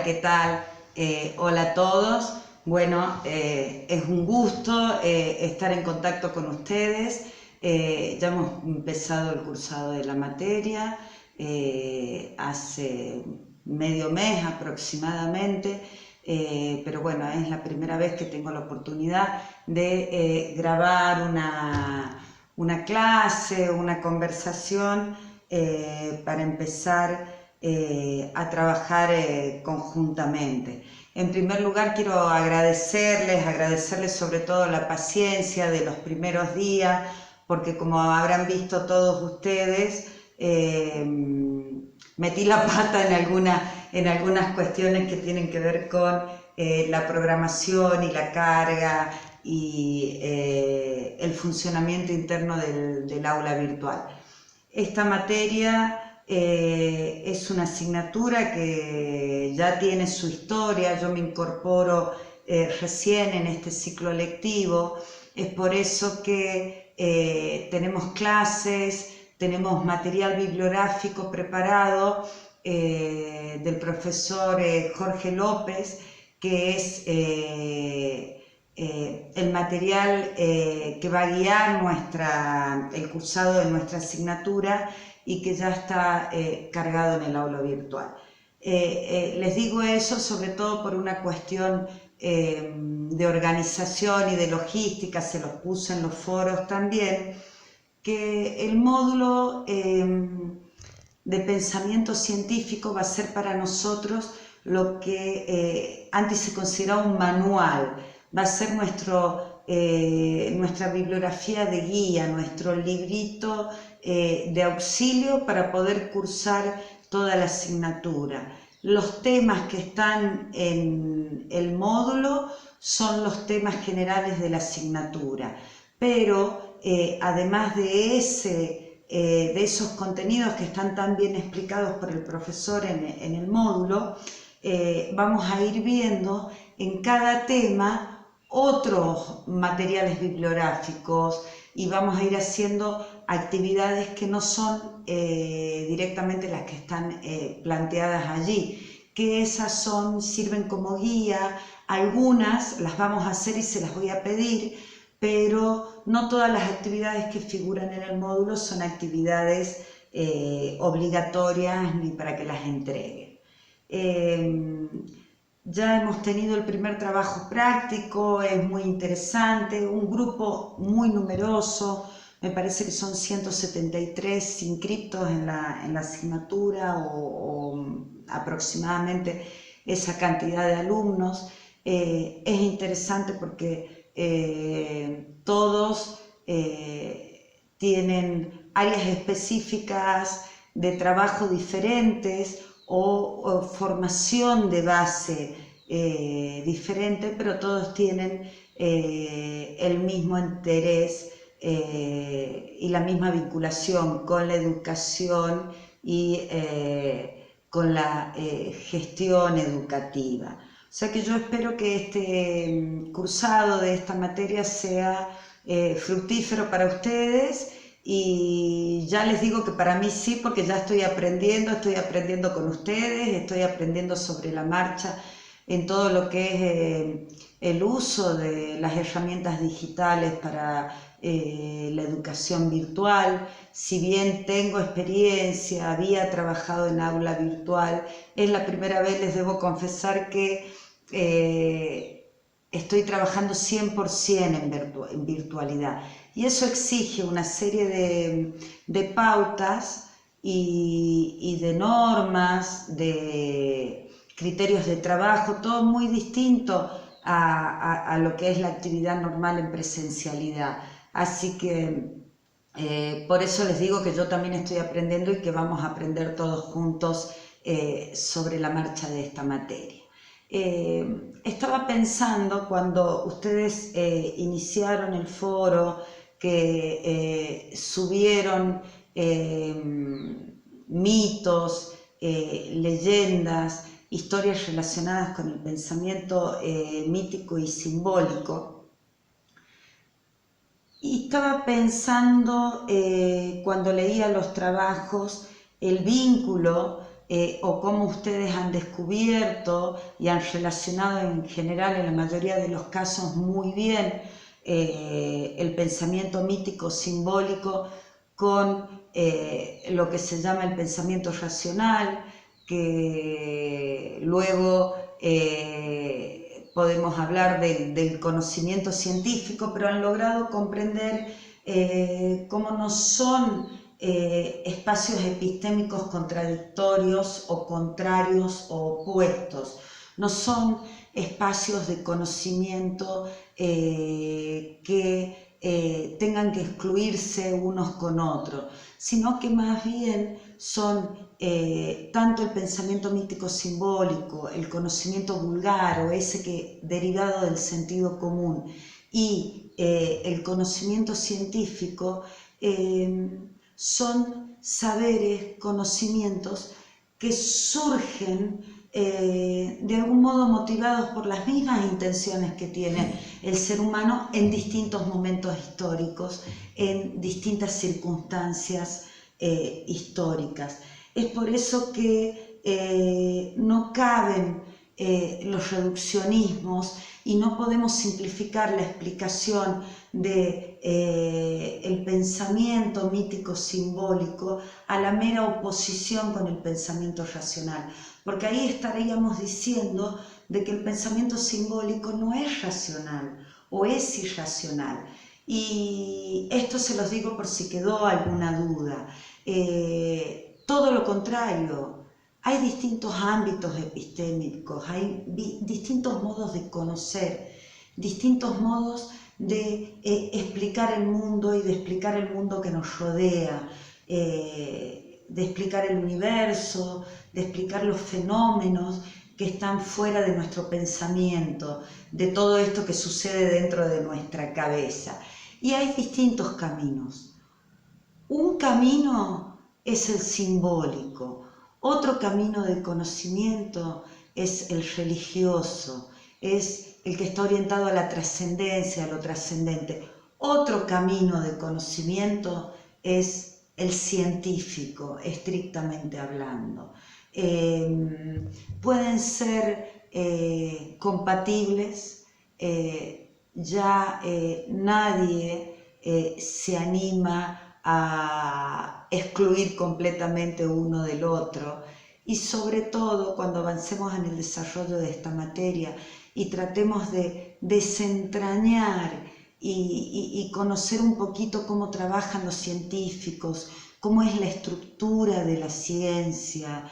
¿qué tal? Hola a todos. Bueno, es un gusto estar en contacto con ustedes. Ya hemos empezado el cursado de la materia hace medio mes aproximadamente, pero bueno, es la primera vez que tengo la oportunidad de grabar una clase, una conversación para empezar a trabajar conjuntamente. En primer lugar quiero agradecerles sobre todo la paciencia de los primeros días, porque como habrán visto todos ustedes, metí la pata en algunas cuestiones que tienen que ver con la programación y la carga y el funcionamiento interno del aula virtual. Esta materia es una asignatura que ya tiene su historia. Yo me incorporo recién en este ciclo lectivo. Es por eso que tenemos clases, tenemos material bibliográfico preparado del profesor Jorge López, que es el material que va a guiar el cursado de nuestra asignatura y que ya está cargado en el aula virtual. Les digo eso sobre todo por una cuestión de organización y de logística, se los puse en los foros también, que el módulo de pensamiento científico va a ser para nosotros lo que antes se consideraba un manual, va a ser nuestra bibliografía de guía, nuestro librito de auxilio para poder cursar toda la asignatura. Los temas que están en el módulo son los temas generales de la asignatura, pero además de esos contenidos que están tan bien explicados por el profesor en el módulo, vamos a ir viendo en cada tema otros materiales bibliográficos y vamos a ir haciendo actividades que no son directamente las que están planteadas allí, que esas sirven como guía. Algunas las vamos a hacer y se las voy a pedir, pero no todas las actividades que figuran en el módulo son actividades obligatorias ni para que las entreguen. Ya hemos tenido el primer trabajo práctico, es muy interesante, un grupo muy numeroso, me parece que son 173 inscriptos en la asignatura o aproximadamente esa cantidad de alumnos. Es interesante porque todos tienen áreas específicas de trabajo diferentes o formación de base diferente, pero todos tienen el mismo interés y la misma vinculación con la educación y con la gestión educativa. O sea que yo espero que este cursado de esta materia sea fructífero para ustedes, y ya les digo que para mí sí, porque ya estoy aprendiendo con ustedes, estoy aprendiendo sobre la marcha en todo lo que es el uso de las herramientas digitales para la educación virtual. Si bien tengo experiencia, había trabajado en aula virtual, es la primera vez, les debo confesar que estoy trabajando 100% en virtualidad, y eso exige una serie de pautas y de normas, de criterios de trabajo, todo muy distinto a lo que es la actividad normal en presencialidad. Así que por eso les digo que yo también estoy aprendiendo y que vamos a aprender todos juntos sobre la marcha de esta materia. Estaba pensando cuando ustedes iniciaron el foro, que subieron mitos, leyendas, historias relacionadas con el pensamiento mítico y simbólico. Y estaba pensando cuando leía los trabajos, el vínculo o cómo ustedes han descubierto y han relacionado en general, en la mayoría de los casos, muy bien el pensamiento mítico simbólico con lo que se llama el pensamiento racional, que luego podemos hablar del conocimiento científico, pero han logrado comprender cómo no son espacios epistémicos contradictorios o contrarios o opuestos, no son espacios de conocimiento que tengan que excluirse unos con otros, sino que más bien son tanto el pensamiento mítico simbólico, el conocimiento vulgar o ese que derivado del sentido común y el conocimiento científico son saberes, conocimientos que surgen de algún modo motivados por las mismas intenciones que tiene el ser humano en distintos momentos históricos, en distintas circunstancias históricas. Es por eso que no caben los reduccionismos y no podemos simplificar la explicación de el pensamiento mítico simbólico a la mera oposición con el pensamiento racional, porque ahí estaríamos diciendo de que el pensamiento simbólico no es racional o es irracional. Y esto se los digo por si quedó alguna duda. Todo lo contrario, hay distintos ámbitos epistémicos, hay distintos modos de conocer, distintos modos de explicar el mundo y de explicar el mundo que nos rodea, de explicar el universo, de explicar los fenómenos que están fuera de nuestro pensamiento, de todo esto que sucede dentro de nuestra cabeza. Y hay distintos caminos. Un camino es el simbólico, otro camino de conocimiento es el religioso, es el que está orientado a la trascendencia, a lo trascendente. Otro camino de conocimiento es el científico, estrictamente hablando. Pueden ser compatibles, ya nadie se anima a excluir completamente uno del otro, y sobre todo cuando avancemos en el desarrollo de esta materia y tratemos de desentrañar y conocer un poquito cómo trabajan los científicos, cómo es la estructura de la ciencia,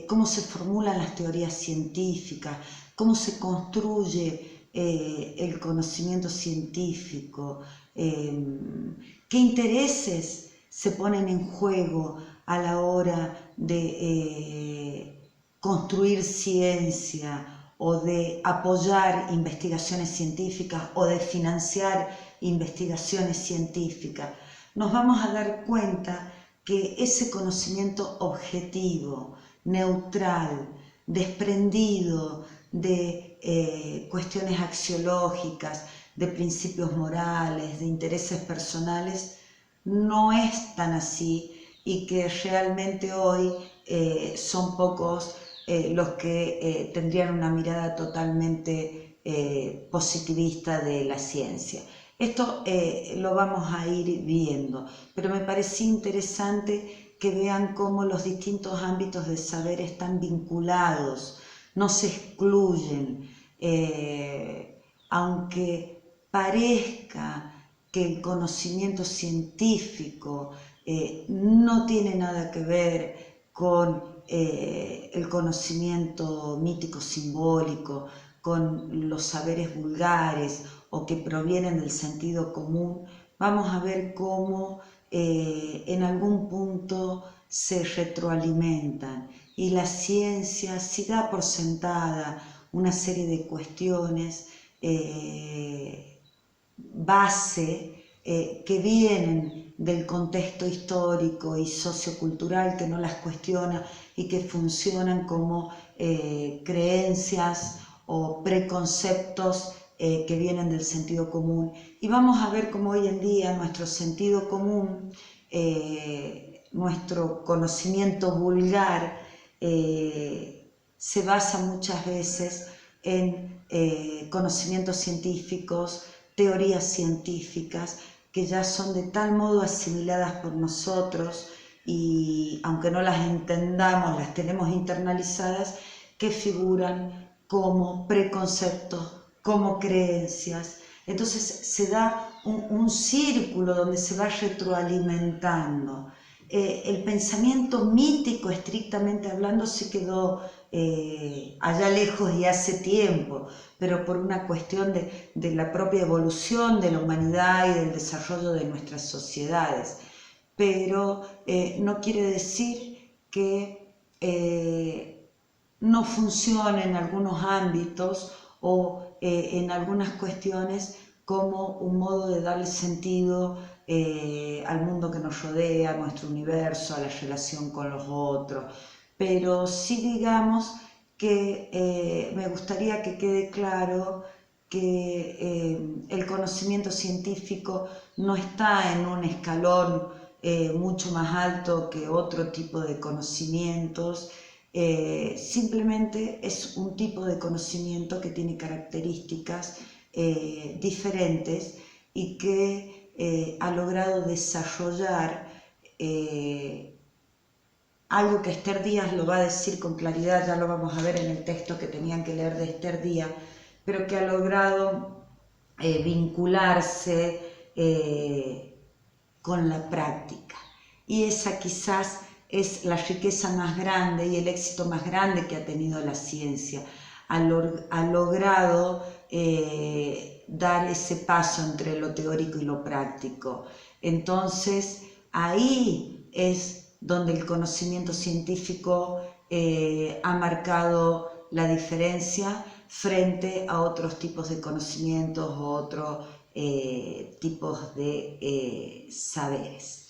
cómo se formulan las teorías científicas, cómo se construye el conocimiento científico, qué intereses se ponen en juego a la hora de construir ciencia o de apoyar investigaciones científicas o de financiar investigaciones científicas. Nos vamos a dar cuenta que ese conocimiento objetivo, neutral, desprendido de cuestiones axiológicas, de principios morales, de intereses personales, no es tan así, y que realmente hoy son pocos los que tendrían una mirada totalmente positivista de la ciencia. Esto lo vamos a ir viendo, pero me parecía interesante que vean cómo los distintos ámbitos de saber están vinculados, no se excluyen, aunque parezca que el conocimiento científico no tiene nada que ver con el conocimiento mítico simbólico, con los saberes vulgares o que provienen del sentido común, vamos a ver cómo en algún punto se retroalimentan, y la ciencia sí da por sentada una serie de cuestiones base que vienen del contexto histórico y sociocultural, que no las cuestiona y que funcionan como creencias o preconceptos que vienen del sentido común. Y vamos a ver cómo hoy en día nuestro sentido común, nuestro conocimiento vulgar, se basa muchas veces en conocimientos científicos, teorías científicas, que ya son de tal modo asimiladas por nosotros y aunque no las entendamos, las tenemos internalizadas, que figuran como preconceptos, como creencias. Entonces se da un círculo donde se va retroalimentando. El pensamiento mítico, estrictamente hablando, se quedó allá lejos y hace tiempo, pero por una cuestión de la propia evolución de la humanidad y del desarrollo de nuestras sociedades. Pero no quiere decir que no funcione en algunos ámbitos o en algunas cuestiones como un modo de darle sentido al mundo que nos rodea, a nuestro universo, a la relación con los otros. Pero sí digamos que me gustaría que quede claro que el conocimiento científico no está en un escalón mucho más alto que otro tipo de conocimientos. Simplemente es un tipo de conocimiento que tiene características diferentes y que ha logrado desarrollar algo que Esther Díaz lo va a decir con claridad, ya lo vamos a ver en el texto que tenían que leer de Esther Díaz, pero que ha logrado vincularse con la práctica. Y esa quizás es la riqueza más grande y el éxito más grande que ha tenido la ciencia. Ha logrado dar ese paso entre lo teórico y lo práctico. Entonces, ahí es donde el conocimiento científico ha marcado la diferencia frente a otros tipos de conocimientos o otros tipos de saberes.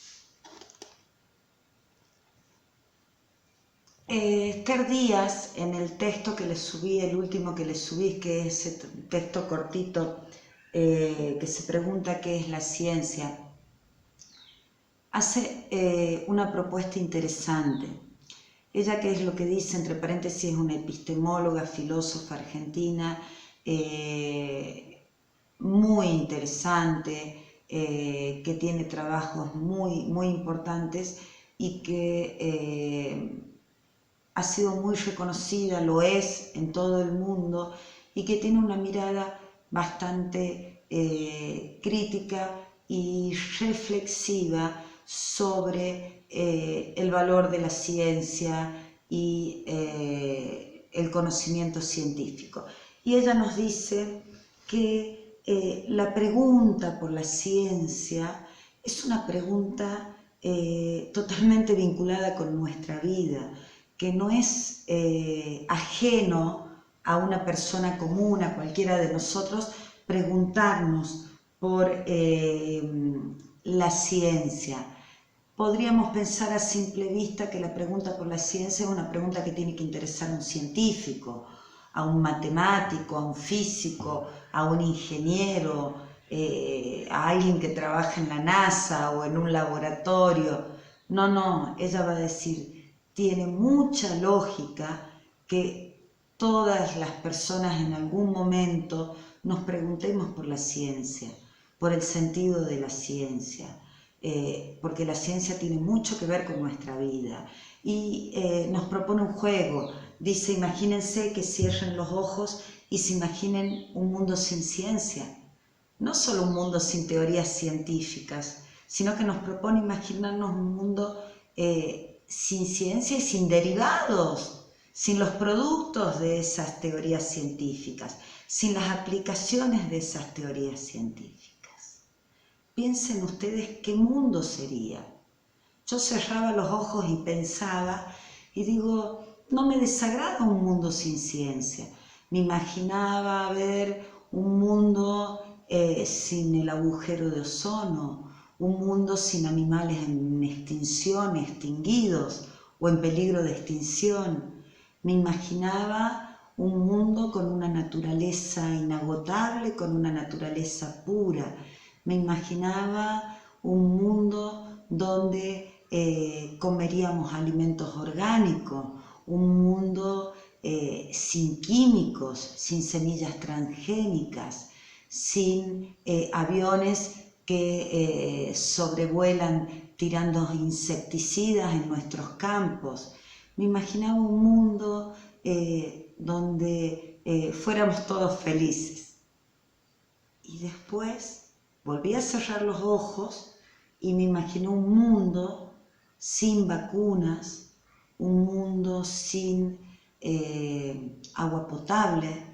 Esther Díaz, en el texto que le subí, el último que le subí, que es ese texto cortito que se pregunta qué es la ciencia, hace una propuesta interesante. Ella, que es lo que dice, entre paréntesis, es una epistemóloga, filósofa argentina, muy interesante, que tiene trabajos muy importantes y que ha sido muy reconocida, lo es en todo el mundo, y que tiene una mirada bastante crítica y reflexiva sobre el valor de la ciencia y el conocimiento científico. Y ella nos dice que la pregunta por la ciencia es una pregunta totalmente vinculada con nuestra vida, que no es ajeno a una persona común, a cualquiera de nosotros, preguntarnos por la ciencia. Podríamos pensar a simple vista que la pregunta por la ciencia es una pregunta que tiene que interesar a un científico, a un matemático, a un físico, a un ingeniero, a alguien que trabaja en la NASA o en un laboratorio. No, ella va a decir, tiene mucha lógica que todas las personas en algún momento nos preguntemos por la ciencia, por el sentido de la ciencia, porque la ciencia tiene mucho que ver con nuestra vida. Y nos propone un juego, dice, imagínense que cierren los ojos y se imaginen un mundo sin ciencia, no solo un mundo sin teorías científicas, sino que nos propone imaginarnos un mundo sin ciencia y sin derivados, sin los productos de esas teorías científicas, sin las aplicaciones de esas teorías científicas. Piensen ustedes qué mundo sería. Yo cerraba los ojos y pensaba y digo, no me desagrada un mundo sin ciencia. Me imaginaba ver un mundo sin el agujero de ozono, un mundo sin animales en extinción, extinguidos o en peligro de extinción. Me imaginaba un mundo con una naturaleza inagotable, con una naturaleza pura. Me imaginaba un mundo donde comeríamos alimentos orgánicos, un mundo sin químicos, sin semillas transgénicas, sin aviones que sobrevuelan tirando insecticidas en nuestros campos. Me imaginaba un mundo donde fuéramos todos felices. Y después volví a cerrar los ojos y me imaginé un mundo sin vacunas, un mundo sin agua potable,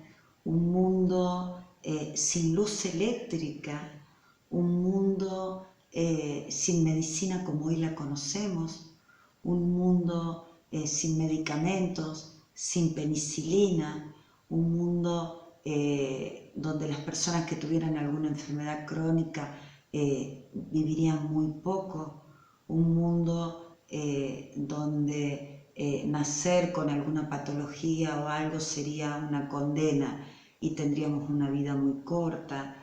un mundo sin luz eléctrica, un mundo sin medicina como hoy la conocemos, un mundo sin medicamentos, sin penicilina, un mundo donde las personas que tuvieran alguna enfermedad crónica vivirían muy poco, un mundo donde nacer con alguna patología o algo sería una condena y tendríamos una vida muy corta,